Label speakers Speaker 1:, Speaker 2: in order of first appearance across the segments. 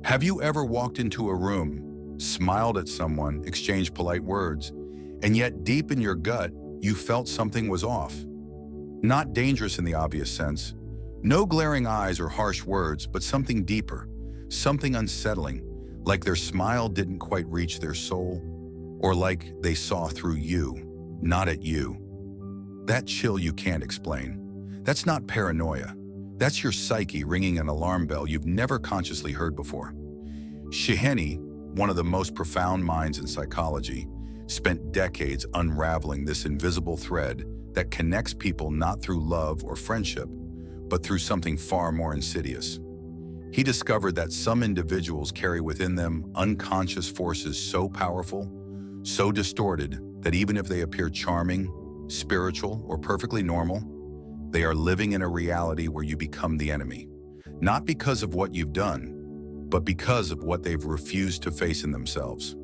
Speaker 1: Have you ever walked into a room, smiled at someone, exchanged polite words, and yet deep in your gut, you felt something was off? Not dangerous in the obvious sense. No glaring eyes or harsh words, but something deeper, something unsettling, like their smile didn't quite reach their soul, or like they saw through you, not at you. That chill you can't explain. That's not paranoia. That's your psyche ringing an alarm bell you've never consciously heard before. Shi Heng Yi, one of the most profound minds in psychology, spent decades unraveling this invisible thread that connects people not through love or friendship, but through something far more insidious. He discovered that some individuals carry within them unconscious forces so powerful, so distorted, that even if they appear charming, spiritual, or perfectly normal, they are living in a reality where you become the enemy. Not because of what you've done, but because of what they've refused to face in themselves.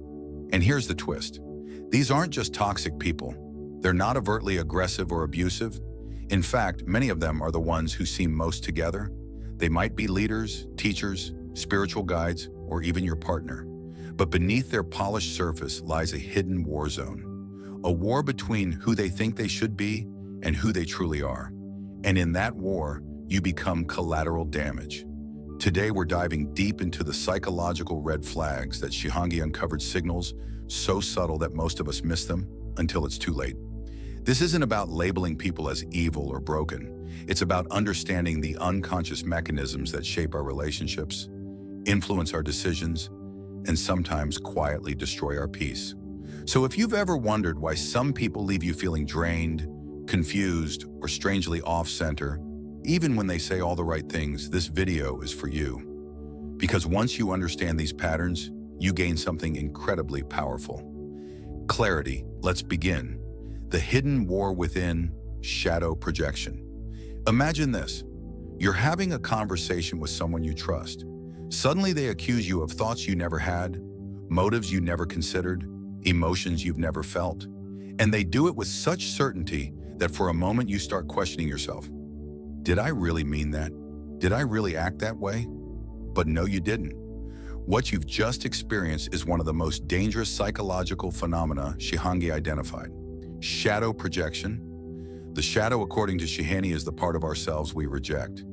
Speaker 1: And here's the twist. These aren't just toxic people. They're not overtly aggressive or abusive. In fact, many of them are the ones who seem most together. They might be leaders, teachers, spiritual guides, or even your partner. But beneath their polished surface lies a hidden war zone. A war between who they think they should be and who they truly are. And in that war, you become collateral damage. Today, we're diving deep into the psychological red flags that Shi Heng Yi uncovered, signals so subtle that most of us miss them until it's too late. This isn't about labeling people as evil or broken. It's about understanding the unconscious mechanisms that shape our relationships, influence our decisions, and sometimes quietly destroy our peace. So if you've ever wondered why some people leave you feeling drained, confused, or strangely off-center, even when they say all the right things, this video is for you. Because once you understand these patterns, you gain something incredibly powerful. Clarity. Let's begin. The hidden war within, shadow projection. Imagine this. You're having a conversation with someone you trust. Suddenly they accuse you of thoughts you never had, motives you never considered, emotions you've never felt. And they do it with such certainty that for a moment you start questioning yourself. Did I really mean that? Did I really act that way? But no, you didn't. What you've just experienced is one of the most dangerous psychological phenomena Shi Heng Yi identified. Shadow projection. The shadow, according to Shi Heng Yi, is the part of ourselves we reject.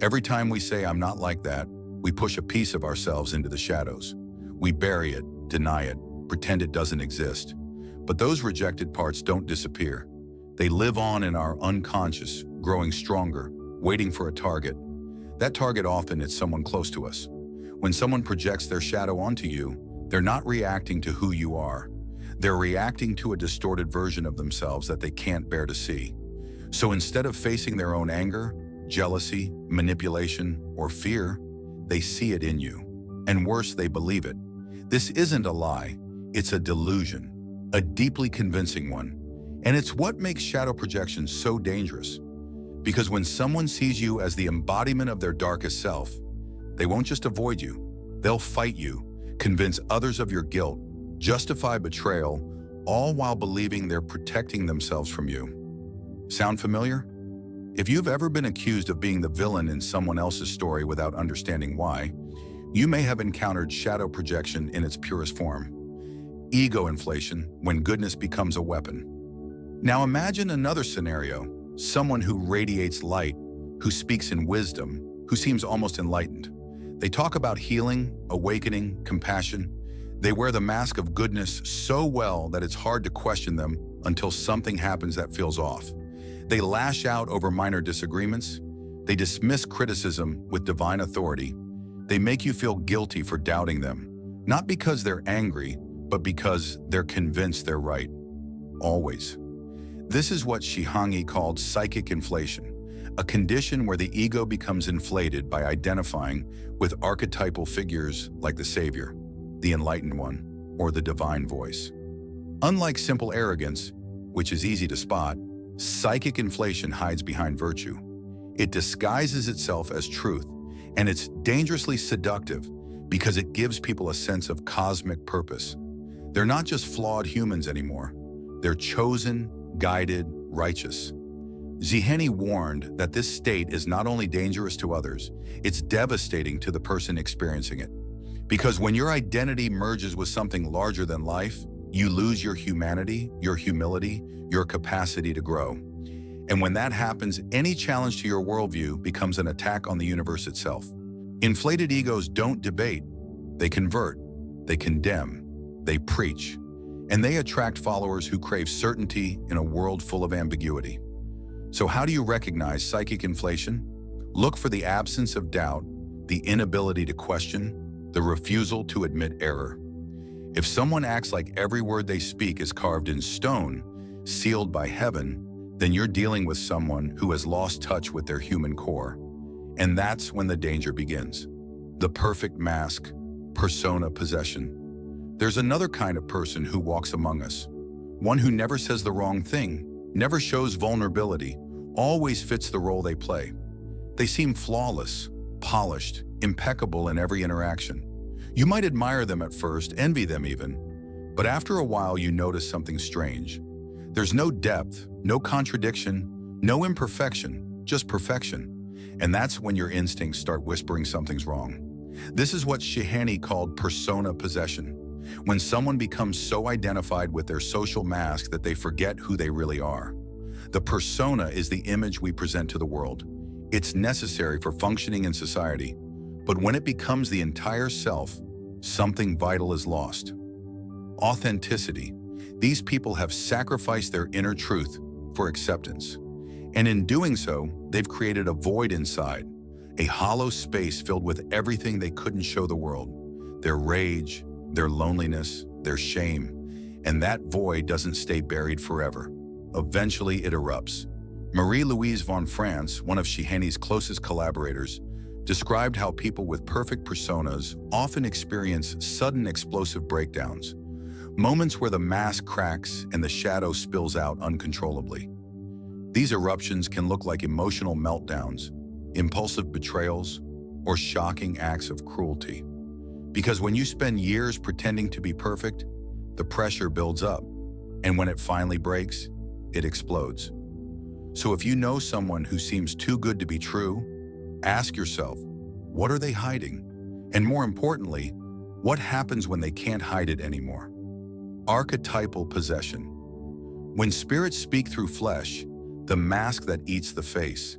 Speaker 1: Every time we say, "I'm not like that," we push a piece of ourselves into the shadows. We bury it, deny it, pretend it doesn't exist. But those rejected parts don't disappear. They live on in our unconscious, growing stronger, waiting for a target. That target often is someone close to us. When someone projects their shadow onto you, they're not reacting to who you are. They're reacting to a distorted version of themselves that they can't bear to see. So instead of facing their own anger, jealousy, manipulation, or fear, they see it in you. And worse, they believe it. This isn't a lie, it's a delusion, a deeply convincing one. And it's what makes shadow projection so dangerous. Because when someone sees you as the embodiment of their darkest self, they won't just avoid you, they'll fight you, convince others of your guilt, justify betrayal, all while believing they're protecting themselves from you. Sound familiar? If you've ever been accused of being the villain in someone else's story without understanding why, you may have encountered shadow projection in its purest form. Ego inflation, when goodness becomes a weapon. Now imagine another scenario, someone who radiates light, who speaks in wisdom, who seems almost enlightened. They talk about healing, awakening, compassion. They wear the mask of goodness so well that it's hard to question them until something happens that feels off. They lash out over minor disagreements. They dismiss criticism with divine authority. They make you feel guilty for doubting them, not because they're angry, but because they're convinced they're right. Always. This is what Shi Heng Yi called psychic inflation, a condition where the ego becomes inflated by identifying with archetypal figures like the Savior, the Enlightened One, or the Divine Voice. Unlike simple arrogance, which is easy to spot, psychic inflation hides behind virtue. It disguises itself as truth, and it's dangerously seductive because it gives people a sense of cosmic purpose. They're not just flawed humans anymore. They're chosen, guided, righteous. Shi Heng Yi warned that this state is not only dangerous to others, it's devastating to the person experiencing it. Because when your identity merges with something larger than life, you lose your humanity, your humility, your capacity to grow. And when that happens, any challenge to your worldview becomes an attack on the universe itself. Inflated egos don't debate. They convert, they condemn, they preach, and they attract followers who crave certainty in a world full of ambiguity. So how do you recognize psychic inflation? Look for the absence of doubt, the inability to question, the refusal to admit error. If someone acts like every word they speak is carved in stone, sealed by heaven, then you're dealing with someone who has lost touch with their human core. And that's when the danger begins. The perfect mask, persona possession. There's another kind of person who walks among us. One who never says the wrong thing, never shows vulnerability, always fits the role they play. They seem flawless, polished, impeccable in every interaction. You might admire them at first, envy them even, but after a while you notice something strange. There's no depth, no contradiction, no imperfection, just perfection. And that's when your instincts start whispering something's wrong. This is what Shi Heng Yi called persona possession. When someone becomes so identified with their social mask that they forget who they really are. The persona is the image we present to the world. It's necessary for functioning in society. But when it becomes the entire self, something vital is lost. Authenticity. These people have sacrificed their inner truth for acceptance. And in doing so, they've created a void inside, a hollow space filled with everything they couldn't show the world. Their rage, their loneliness, their shame. And that void doesn't stay buried forever. Eventually it erupts. Marie-Louise von France, one of Shi Heng Yi's closest collaborators, described how people with perfect personas often experience sudden explosive breakdowns, moments where the mask cracks and the shadow spills out uncontrollably. These eruptions can look like emotional meltdowns, impulsive betrayals, or shocking acts of cruelty. Because when you spend years pretending to be perfect, the pressure builds up, and when it finally breaks, it explodes. So if you know someone who seems too good to be true, ask yourself, what are they hiding? And more importantly, what happens when they can't hide it anymore? Archetypal possession. When spirits speak through flesh, the mask that eats the face.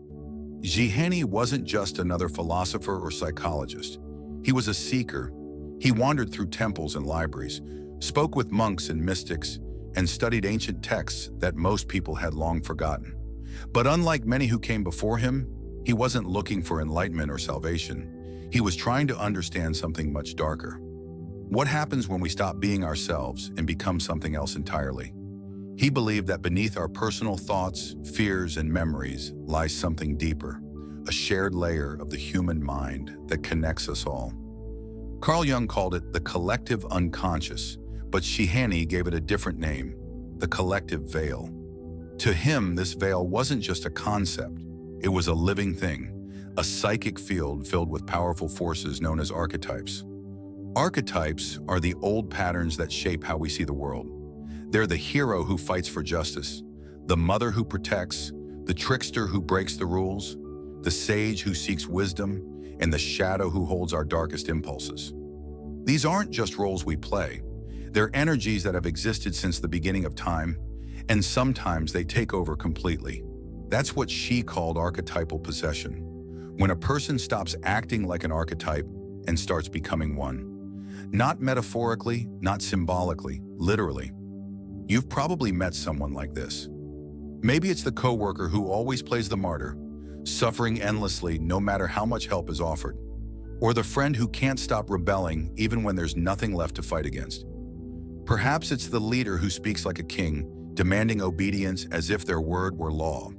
Speaker 1: Shi Heng Yi wasn't just another philosopher or psychologist. He was a seeker. He wandered through temples and libraries, spoke with monks and mystics, and studied ancient texts that most people had long forgotten. But unlike many who came before him, he wasn't looking for enlightenment or salvation. He was trying to understand something much darker. What happens when we stop being ourselves and become something else entirely? He believed that beneath our personal thoughts, fears, and memories lies something deeper, a shared layer of the human mind that connects us all. Carl Jung called it the collective unconscious, but Shi Heng Yi gave it a different name, the collective veil. To him, this veil wasn't just a concept, it was a living thing, a psychic field filled with powerful forces known as archetypes. Archetypes are the old patterns that shape how we see the world. They're the hero who fights for justice, the mother who protects, the trickster who breaks the rules, the sage who seeks wisdom, and the shadow who holds our darkest impulses. These aren't just roles we play. They're energies that have existed since the beginning of time, and sometimes they take over completely. That's what Shi called archetypal possession. When a person stops acting like an archetype and starts becoming one. Not metaphorically, not symbolically, literally. You've probably met someone like this. Maybe it's the coworker who always plays the martyr, suffering endlessly no matter how much help is offered. Or the friend who can't stop rebelling even when there's nothing left to fight against. Perhaps it's the leader who speaks like a king, demanding obedience as if their word were law.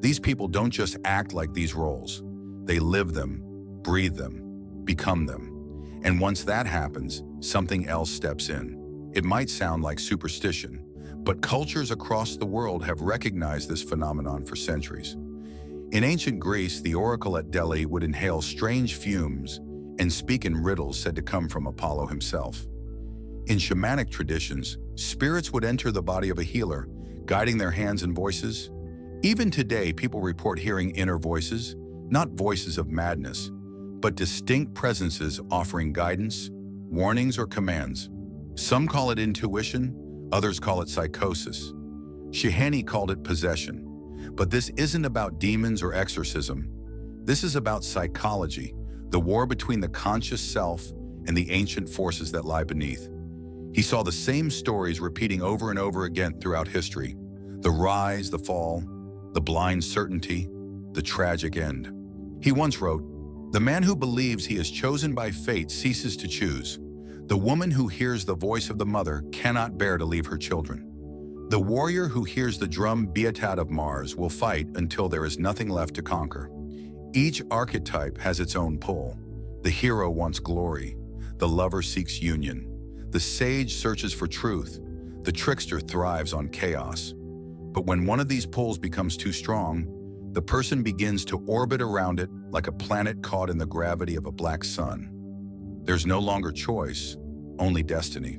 Speaker 1: These people don't just act like these roles. They live them, breathe them, become them. And once that happens, something else steps in. It might sound like superstition, but cultures across the world have recognized this phenomenon for centuries. In ancient Greece, the oracle at Delhi would inhale strange fumes and speak in riddles said to come from Apollo himself. In shamanic traditions, spirits would enter the body of a healer, guiding their hands and voices. Even today, people report hearing inner voices, not voices of madness, but distinct presences offering guidance, warnings, or commands. Some call it intuition, others call it psychosis. Shi Heng Yi called it possession. But this isn't about demons or exorcism. This is about psychology, the war between the conscious self and the ancient forces that lie beneath. He saw the same stories repeating over and over again throughout history: the rise, the fall, the blind certainty, the tragic end. He once wrote, "The man who believes he is chosen by fate ceases to choose. The woman who hears the voice of the mother cannot bear to leave her children. The warrior who hears the drum beatat of Mars will fight until there is nothing left to conquer." Each archetype has its own pull. The hero wants glory. The lover seeks union. The sage searches for truth. The trickster thrives on chaos. But when one of these pulls becomes too strong, the person begins to orbit around it like a planet caught in the gravity of a black sun. There's no longer choice, only destiny.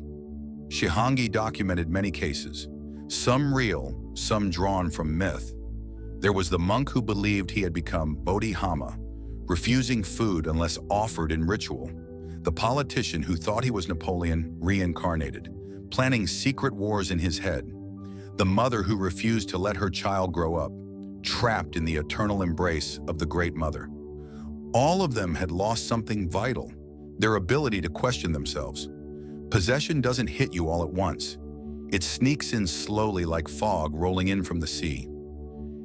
Speaker 1: Shi Heng Yi documented many cases, some real, some drawn from myth. There was the monk who believed he had become Bodhidharma, refusing food unless offered in ritual. The politician who thought he was Napoleon reincarnated, planning secret wars in his head. The mother who refused to let her child grow up, trapped in the eternal embrace of the Great Mother. All of them had lost something vital, their ability to question themselves. Possession doesn't hit you all at once. It sneaks in slowly like fog rolling in from the sea.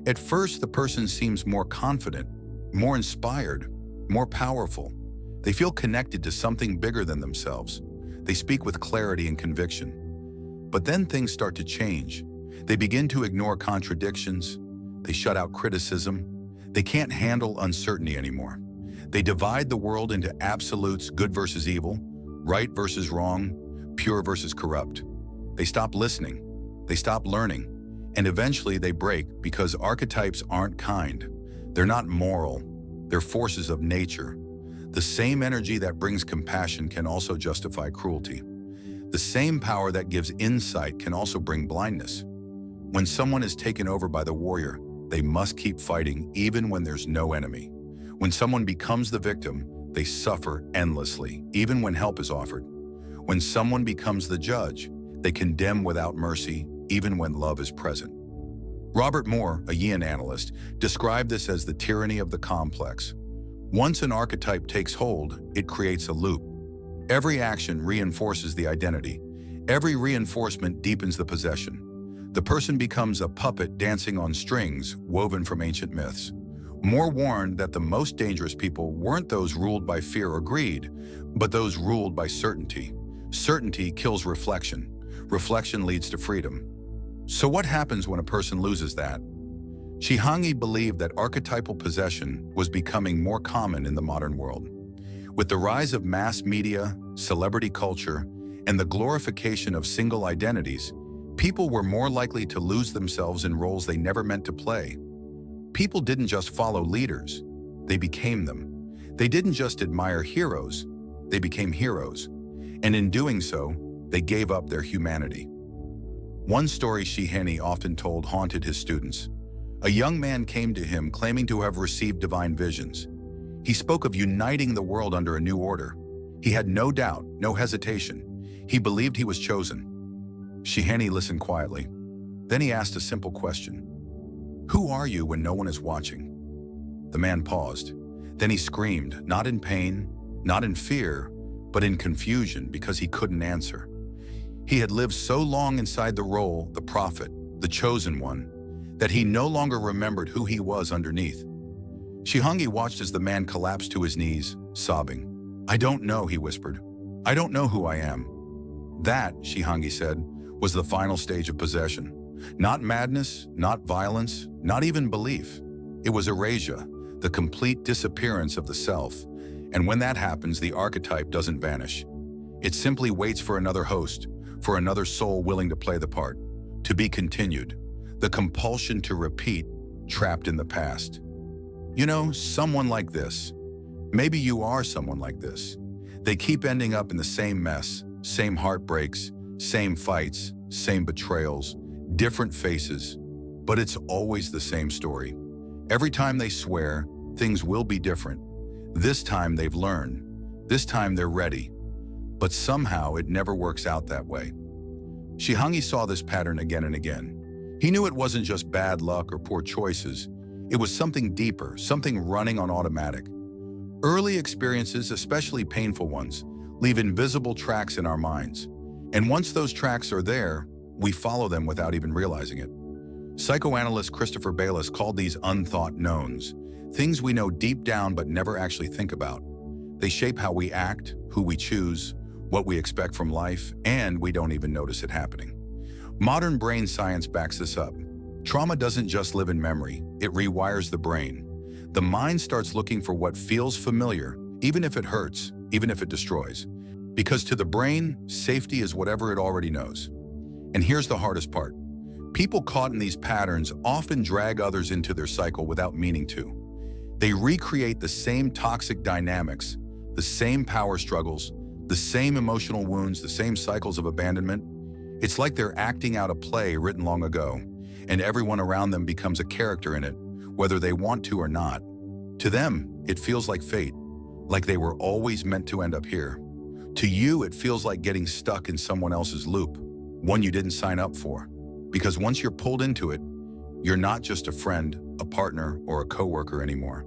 Speaker 1: At first, the person seems more confident, more inspired, more powerful. They feel connected to something bigger than themselves. They speak with clarity and conviction. But then things start to change. They begin to ignore contradictions. They shut out criticism. They can't handle uncertainty anymore. They divide the world into absolutes, good versus evil, right versus wrong, pure versus corrupt. They stop listening. They stop learning. And eventually they break because archetypes aren't kind. They're not moral. They're forces of nature. The same energy that brings compassion can also justify cruelty. The same power that gives insight can also bring blindness. When someone is taken over by the warrior, they must keep fighting even when there's no enemy. When someone becomes the victim, they suffer endlessly, even when help is offered. When someone becomes the judge, they condemn without mercy, even when love is present. Robert Moore, a HEN analyst, described this as the tyranny of the complex. Once an archetype takes hold, it creates a loop. Every action reinforces the identity. Every reinforcement deepens the possession. The person becomes a puppet dancing on strings woven from ancient myths. Moore warned that the most dangerous people weren't those ruled by fear or greed, but those ruled by certainty. Certainty kills reflection. Reflection leads to freedom. So what happens when a person loses that? Shi Heng Yi believed that archetypal possession was becoming more common in the modern world. With the rise of mass media, celebrity culture, and the glorification of single identities, people were more likely to lose themselves in roles they never meant to play. People didn't just follow leaders, they became them. They didn't just admire heroes, they became heroes. And in doing so, they gave up their humanity. One story Shi Heng Yi often told haunted his students. A young man came to him claiming to have received divine visions. He spoke of uniting the world under a new order. He had no doubt, no hesitation. He believed he was chosen. Shi Heng Yi listened quietly. Then he asked a simple question. "Who are you when no one is watching?" The man paused. Then he screamed, not in pain, not in fear, but in confusion because he couldn't answer. He had lived so long inside the role, the prophet, the chosen one, that he no longer remembered who he was underneath. Shi Heng Yi watched as the man collapsed to his knees, sobbing. "I don't know," he whispered. "I don't know who I am." That, Shi Heng Yi said, was the final stage of possession. Not madness, not violence, not even belief. It was erasure, the complete disappearance of the self. And when that happens, the archetype doesn't vanish. It simply waits for another host, for another soul willing to play the part. To be continued. The compulsion to repeat, trapped in the past. You know, someone like this. Maybe you are someone like this. They keep ending up in the same mess, same heartbreaks, same fights, same betrayals, different faces, but it's always the same story. Every time they swear, things will be different. This time they've learned. This time they're ready. But somehow it never works out that way. Shi Heng Yi saw this pattern again and again. He knew it wasn't just bad luck or poor choices. It was something deeper, something running on automatic. Early experiences, especially painful ones, leave invisible tracks in our minds. And once those tracks are there, we follow them without even realizing it. Psychoanalyst Christopher Bayless called these unthought knowns, things we know deep down but never actually think about. They shape how we act, who we choose, what we expect from life, and we don't even notice it happening. Modern brain science backs this up. Trauma doesn't just live in memory, it rewires the brain. The mind starts looking for what feels familiar, even if it hurts, even if it destroys. Because to the brain, safety is whatever it already knows. And here's the hardest part. People caught in these patterns often drag others into their cycle without meaning to. They recreate the same toxic dynamics, the same power struggles, the same emotional wounds, the same cycles of abandonment. It's like they're acting out a play written long ago, and everyone around them becomes a character in it, whether they want to or not. To them, it feels like fate, like they were always meant to end up here. To you, it feels like getting stuck in someone else's loop, one you didn't sign up for. Because once you're pulled into it, you're not just a friend, a partner, or a coworker anymore.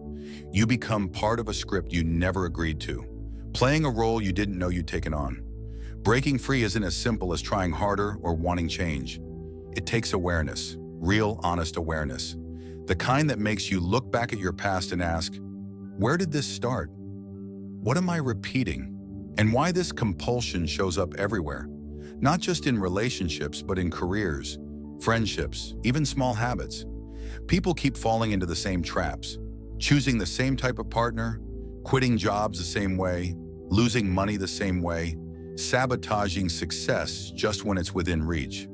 Speaker 1: You become part of a script you never agreed to, playing a role you didn't know you'd taken on. Breaking free isn't as simple as trying harder or wanting change. It takes awareness, real, honest awareness. The kind that makes you look back at your past and ask, where did this start? What am I repeating? And why this compulsion shows up everywhere, not just in relationships, but in careers, friendships, even small habits. People keep falling into the same traps, choosing the same type of partner, quitting jobs the same way, losing money the same way, sabotaging success just when it's within reach.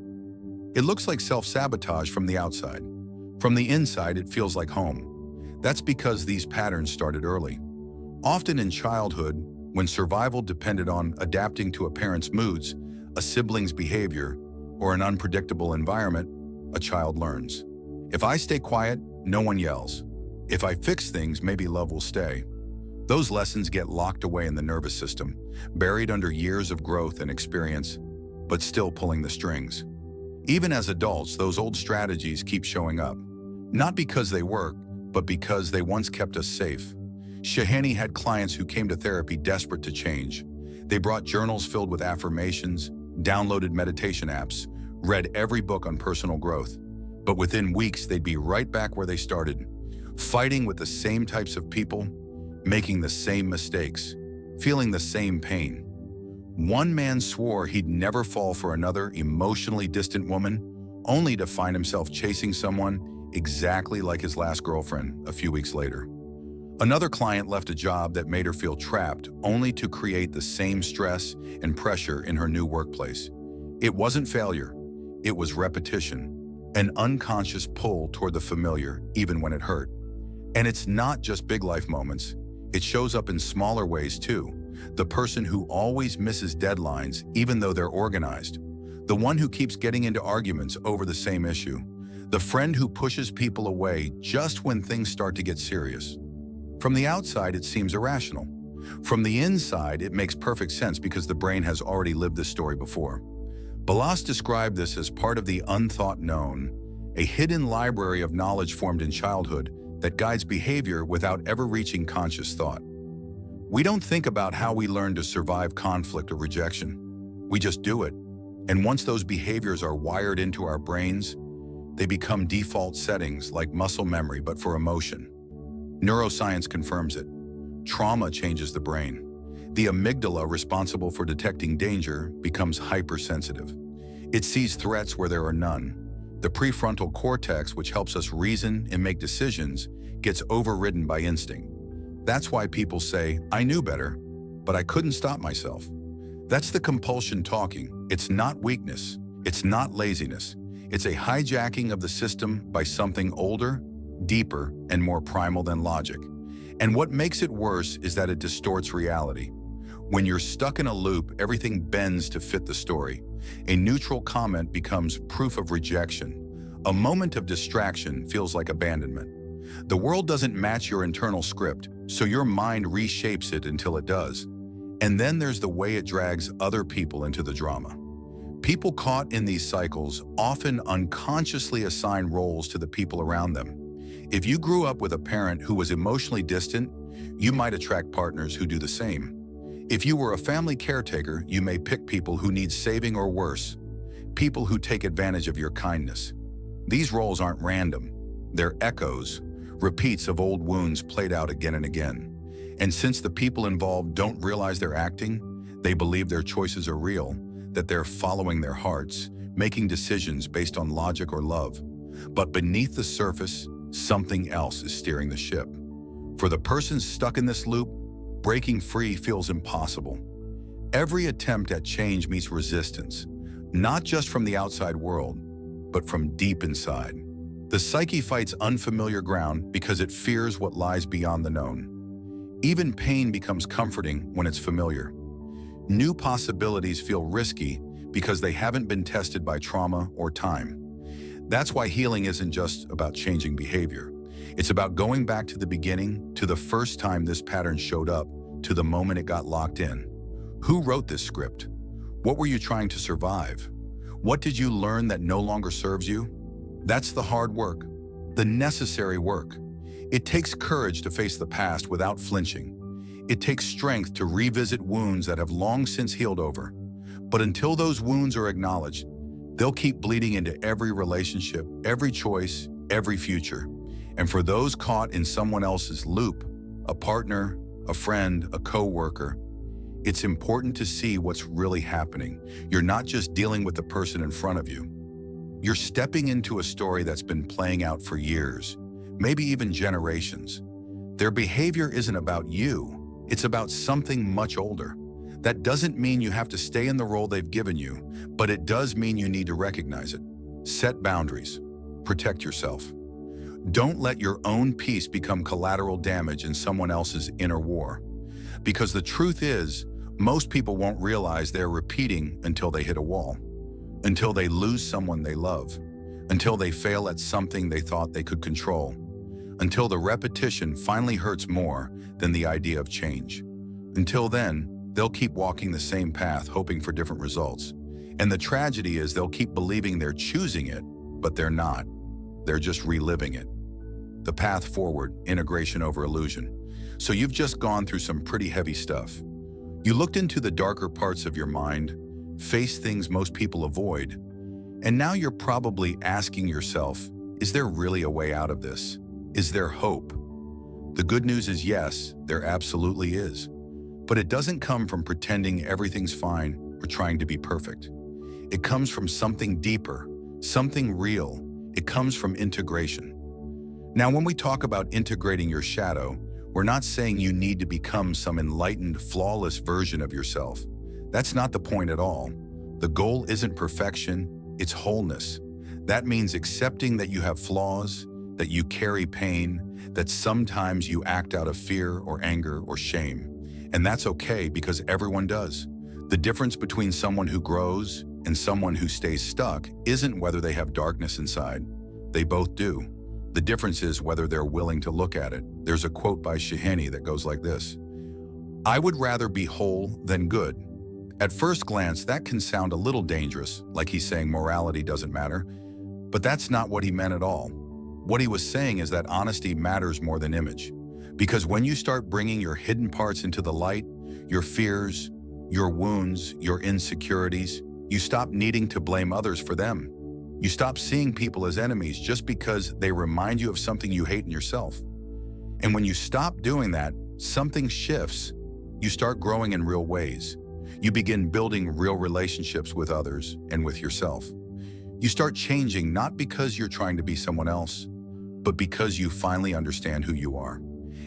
Speaker 1: It looks like self-sabotage from the outside. From the inside, it feels like home. That's because these patterns started early. Often in childhood, when survival depended on adapting to a parent's moods, a sibling's behavior, or an unpredictable environment, a child learns. If I stay quiet, no one yells. If I fix things, maybe love will stay. Those lessons get locked away in the nervous system, buried under years of growth and experience, but still pulling the strings. Even as adults, those old strategies keep showing up. Not because they work, but because they once kept us safe. Shi Heng Yi had clients who came to therapy desperate to change. They brought journals filled with affirmations, downloaded meditation apps, read every book on personal growth. But within weeks, they'd be right back where they started, fighting with the same types of people, making the same mistakes, feeling the same pain. One man swore he'd never fall for another emotionally distant woman, only to find himself chasing someone exactly like his last girlfriend a few weeks later. Another client left a job that made her feel trapped, only to create the same stress and pressure in her new workplace. It wasn't failure, it was repetition, an unconscious pull toward the familiar, even when it hurt. And it's not just big life moments, it shows up in smaller ways too. The person who always misses deadlines, even though they're organized. The one who keeps getting into arguments over the same issue. The friend who pushes people away just when things start to get serious. From the outside, it seems irrational. From the inside, it makes perfect sense because the brain has already lived this story before. Balas described this as part of the unthought known, a hidden library of knowledge formed in childhood that guides behavior without ever reaching conscious thought. We don't think about how we learn to survive conflict or rejection. We just do it. And once those behaviors are wired into our brains, they become default settings like muscle memory, but for emotion. Neuroscience confirms it. Trauma changes the brain. The amygdala, responsible for detecting danger, becomes hypersensitive. It sees threats where there are none. The prefrontal cortex, which helps us reason and make decisions, gets overridden by instinct. That's why people say, I knew better, but I couldn't stop myself. That's the compulsion talking. It's not weakness. It's not laziness. It's a hijacking of the system by something older, deeper, and more primal than logic. And what makes it worse is that it distorts reality. When you're stuck in a loop, everything bends to fit the story. A neutral comment becomes proof of rejection. A moment of distraction feels like abandonment. The world doesn't match your internal script, so your mind reshapes it until it does. And then there's the way it drags other people into the drama. People caught in these cycles often unconsciously assign roles to the people around them. If you grew up with a parent who was emotionally distant, you might attract partners who do the same. If you were a family caretaker, you may pick people who need saving or worse, people who take advantage of your kindness. These roles aren't random. They're echoes, repeats of old wounds played out again and again. And since the people involved don't realize they're acting, they believe their choices are real, that they're following their hearts, making decisions based on logic or love. But beneath the surface, something else is steering the ship. For the person stuck in this loop, breaking free feels impossible. Every attempt at change meets resistance, not just from the outside world, but from deep inside. The psyche fights unfamiliar ground because it fears what lies beyond the known. Even pain becomes comforting when it's familiar. New possibilities feel risky because they haven't been tested by trauma or time. That's why healing isn't just about changing behavior. It's about going back to the beginning, to the first time this pattern showed up, to the moment it got locked in. Who wrote this script? What were you trying to survive? What did you learn that no longer serves you? That's the hard work, the necessary work. It takes courage to face the past without flinching. It takes strength to revisit wounds that have long since healed over. But until those wounds are acknowledged, they'll keep bleeding into every relationship, every choice, every future. And for those caught in someone else's loop, a partner, a friend, a coworker, it's important to see what's really happening. You're not just dealing with the person in front of you. You're stepping into a story that's been playing out for years, maybe even generations. Their behavior isn't about you, it's about something much older. That doesn't mean you have to stay in the role they've given you, but it does mean you need to recognize it. Set boundaries. Protect yourself. Don't let your own peace become collateral damage in someone else's inner war. Because the truth is, most people won't realize they're repeating until they hit a wall, until they lose someone they love, until they fail at something they thought they could control, until the repetition finally hurts more than the idea of change. Until then, they'll keep walking the same path, hoping for different results. And the tragedy is they'll keep believing they're choosing it, but they're not. They're just reliving it. The path forward, integration over illusion. So you've just gone through some pretty heavy stuff. You looked into the darker parts of your mind, faced things most people avoid, and now you're probably asking yourself, is there really a way out of this? Is there hope? The good news is yes, there absolutely is. But it doesn't come from pretending everything's fine or trying to be perfect. It comes from something deeper, something real. It comes from integration. Now, when we talk about integrating your shadow, we're not saying you need to become some enlightened, flawless version of yourself. That's not the point at all. The goal isn't perfection, it's wholeness. That means accepting that you have flaws, that you carry pain, that sometimes you act out of fear or anger or shame. And that's okay because everyone does. The difference between someone who grows and someone who stays stuck isn't whether they have darkness inside. They both do. The difference is whether they're willing to look at it. There's a quote by Shi Heng Yi that goes like this: "I would rather be whole than good." At first glance, that can sound a little dangerous, like he's saying morality doesn't matter. But that's not what he meant at all. What he was saying is that honesty matters more than image. Because when you start bringing your hidden parts into the light, your fears, your wounds, your insecurities, you stop needing to blame others for them. You stop seeing people as enemies just because they remind you of something you hate in yourself. And when you stop doing that, something shifts. You start growing in real ways. You begin building real relationships with others and with yourself. You start changing not because you're trying to be someone else, but because you finally understand who you are.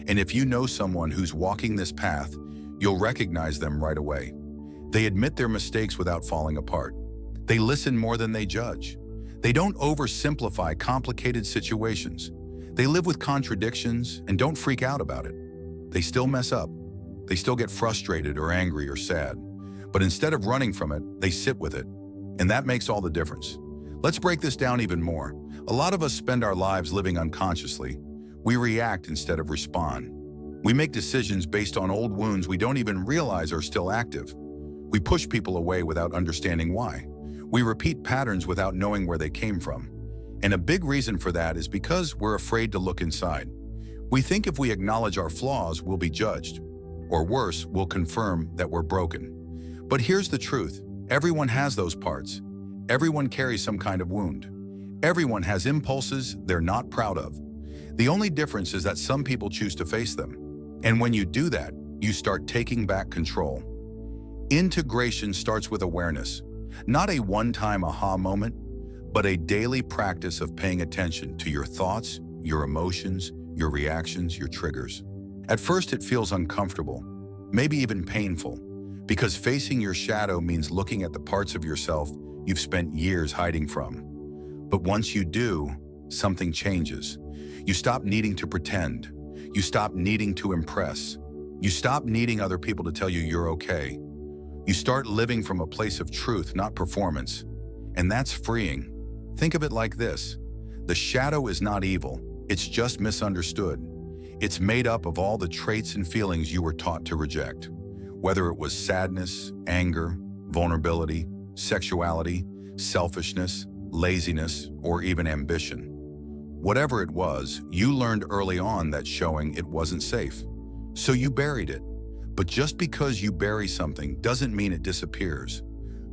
Speaker 1: And if you know someone who's walking this path, you'll recognize them right away. They admit their mistakes without falling apart. They listen more than they judge. They don't oversimplify complicated situations. They live with contradictions and don't freak out about it. They still mess up. They still get frustrated or angry or sad. But instead of running from it, they sit with it. And that makes all the difference. Let's break this down even more. A lot of us spend our lives living unconsciously. We react instead of respond. We make decisions based on old wounds we don't even realize are still active. We push people away without understanding why. We repeat patterns without knowing where they came from. And a big reason for that is because we're afraid to look inside. We think if we acknowledge our flaws, we'll be judged. Or worse, we'll confirm that we're broken. But here's the truth. Everyone has those parts. Everyone carries some kind of wound. Everyone has impulses they're not proud of. The only difference is that some people choose to face them. And when you do that, you start taking back control. Integration starts with awareness. Not a one-time aha moment, but a daily practice of paying attention to your thoughts, your emotions, your reactions, your triggers. At first, it feels uncomfortable, maybe even painful, because facing your shadow means looking at the parts of yourself you've spent years hiding from. But once you do, something changes. You stop needing to pretend. You stop needing to impress. You stop needing other people to tell you you're okay. You start living from a place of truth, not performance. And that's freeing. Think of it like this. The shadow is not evil. It's just misunderstood. It's made up of all the traits and feelings you were taught to reject. Whether it was sadness, anger, vulnerability, sexuality, selfishness, laziness, or even ambition. Whatever it was, you learned early on that showing it wasn't safe. So you buried it. But just because you bury something doesn't mean it disappears.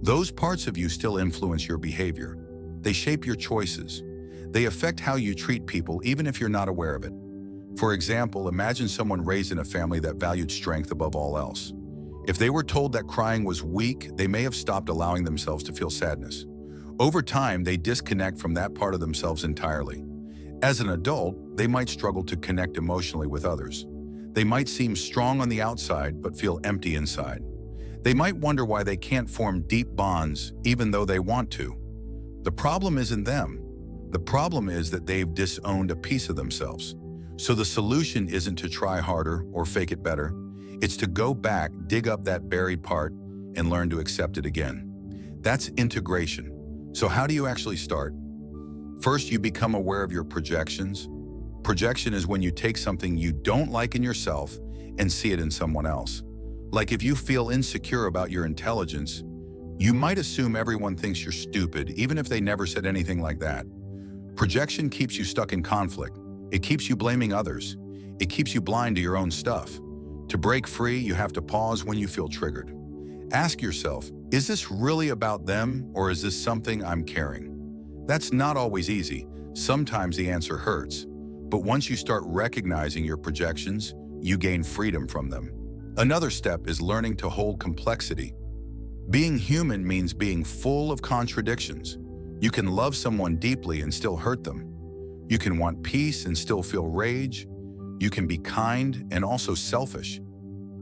Speaker 1: Those parts of you still influence your behavior. They shape your choices. They affect how you treat people even if you're not aware of it. For example, imagine someone raised in a family that valued strength above all else. If they were told that crying was weak, they may have stopped allowing themselves to feel sadness. Over time, they disconnect from that part of themselves entirely. As an adult, they might struggle to connect emotionally with others. They might seem strong on the outside but feel empty inside. They might wonder why they can't form deep bonds even though they want to. The problem isn't them. The problem is that they've disowned a piece of themselves. So the solution isn't to try harder or fake it better. It's to go back, dig up that buried part, and learn to accept it again. That's integration. So how do you actually start? First, you become aware of your projections. Projection is when you take something you don't like in yourself and see it in someone else. Like if you feel insecure about your intelligence, you might assume everyone thinks you're stupid, even if they never said anything like that. Projection keeps you stuck in conflict. It keeps you blaming others. It keeps you blind to your own stuff. To break free, you have to pause when you feel triggered. Ask yourself, is this really about them or is this something I'm carrying? That's not always easy. Sometimes the answer hurts. But once you start recognizing your projections, you gain freedom from them. Another step is learning to hold complexity. Being human means being full of contradictions. You can love someone deeply and still hurt them. You can want peace and still feel rage. You can be kind and also selfish.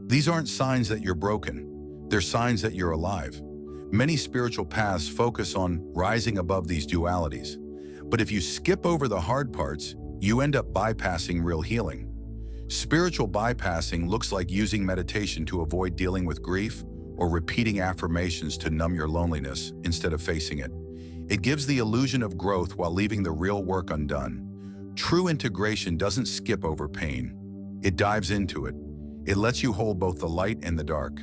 Speaker 1: These aren't signs that you're broken. They're signs that you're alive. Many spiritual paths focus on rising above these dualities. But if you skip over the hard parts, you end up bypassing real healing. Spiritual bypassing looks like using meditation to avoid dealing with grief or repeating affirmations to numb your loneliness instead of facing it. It gives the illusion of growth while leaving the real work undone. True integration doesn't skip over pain. It dives into it. It lets you hold both the light and the dark.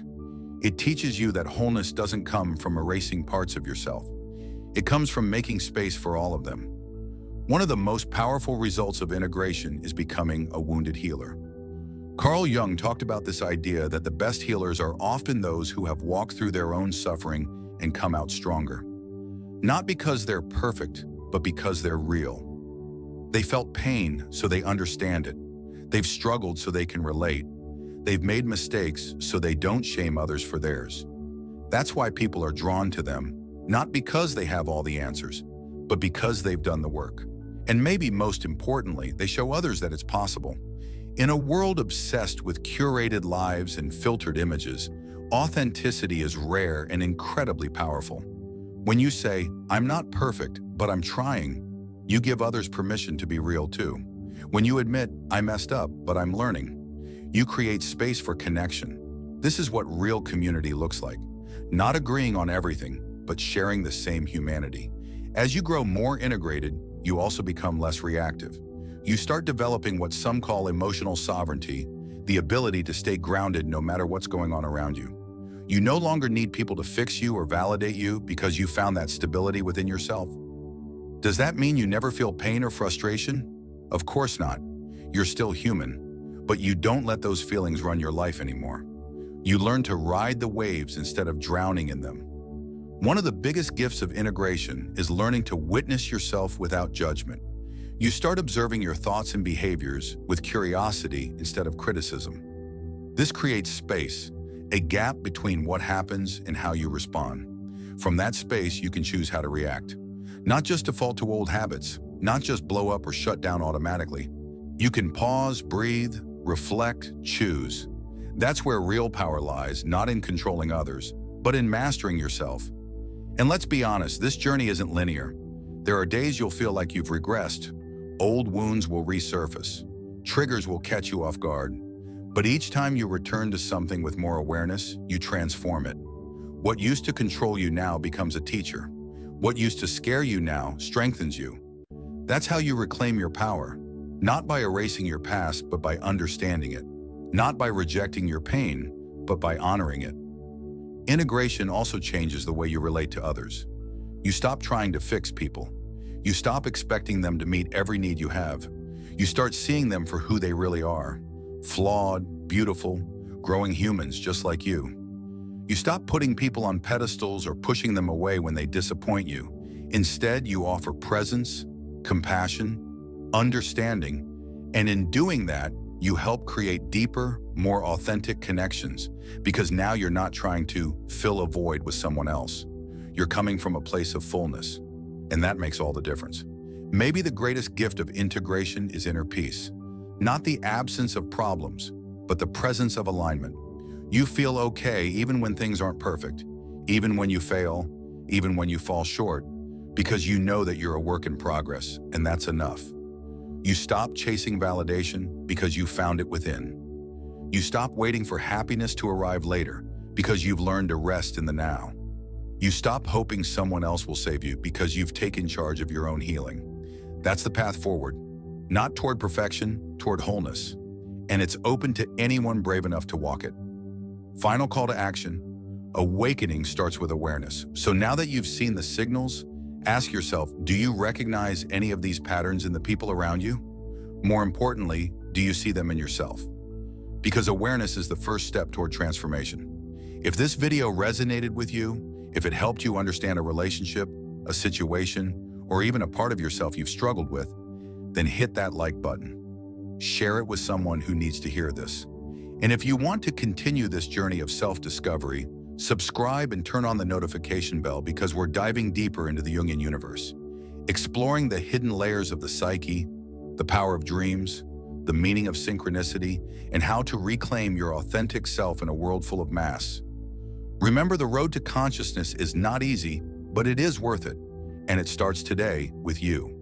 Speaker 1: It teaches you that wholeness doesn't come from erasing parts of yourself. It comes from making space for all of them. One of the most powerful results of integration is becoming a wounded healer. Carl Jung talked about this idea that the best healers are often those who have walked through their own suffering and come out stronger. Not because they're perfect, but because they're real. They felt pain, so they understand it. They've struggled so they can relate. They've made mistakes so they don't shame others for theirs. That's why people are drawn to them, not because they have all the answers, but because they've done the work. And maybe most importantly, they show others that it's possible. In a world obsessed with curated lives and filtered images, authenticity is rare and incredibly powerful. When you say, "I'm not perfect, but I'm trying," you give others permission to be real too. When you admit, "I messed up, but I'm learning," you create space for connection. This is what real community looks like. Not agreeing on everything, but sharing the same humanity. As you grow more integrated, you also become less reactive. You start developing what some call emotional sovereignty, the ability to stay grounded no matter what's going on around you. You no longer need people to fix you or validate you because you found that stability within yourself. Does that mean you never feel pain or frustration? Of course not. You're still human, but you don't let those feelings run your life anymore. You learn to ride the waves instead of drowning in them. One of the biggest gifts of integration is learning to witness yourself without judgment. You start observing your thoughts and behaviors with curiosity instead of criticism. This creates space, a gap between what happens and how you respond. From that space, you can choose how to react. Not just default to old habits, not just blow up or shut down automatically. You can pause, breathe, reflect, choose. That's where real power lies, not in controlling others, but in mastering yourself. And let's be honest, this journey isn't linear. There are days you'll feel like you've regressed. Old wounds will resurface. Triggers will catch you off guard. But each time you return to something with more awareness, you transform it. What used to control you now becomes a teacher. What used to scare you now strengthens you. That's how you reclaim your power. Not by erasing your past, but by understanding it. Not by rejecting your pain, but by honoring it. Integration also changes the way you relate to others. You stop trying to fix people. You stop expecting them to meet every need you have. You start seeing them for who they really are. Flawed, beautiful, growing humans just like you. You stop putting people on pedestals or pushing them away when they disappoint you. Instead, you offer presence, compassion, understanding, and in doing that, you help create deeper, more authentic connections because now you're not trying to fill a void with someone else. You're coming from a place of fullness, and that makes all the difference. Maybe the greatest gift of integration is inner peace. Not the absence of problems, but the presence of alignment. You feel okay even when things aren't perfect, even when you fail, even when you fall short, because you know that you're a work in progress, and that's enough. You stop chasing validation because you found it within. You stop waiting for happiness to arrive later because you've learned to rest in the now. You stop hoping someone else will save you because you've taken charge of your own healing. That's the path forward, not toward perfection, toward wholeness. And it's open to anyone brave enough to walk it. Final call to action. Awakening starts with awareness. So now that you've seen the signals, ask yourself, do you recognize any of these patterns in the people around you? More importantly, do you see them in yourself? Because awareness is the first step toward transformation. If this video resonated with you, if it helped you understand a relationship, a situation, or even a part of yourself you've struggled with, then hit that like button. Share it with someone who needs to hear this. And if you want to continue this journey of self-discovery, subscribe and turn on the notification bell because we're diving deeper into the Jungian universe, exploring the hidden layers of the psyche, the power of dreams, the meaning of synchronicity, and how to reclaim your authentic self in a world full of masks. Remember, the road to consciousness is not easy, but it is worth it, and it starts today with you.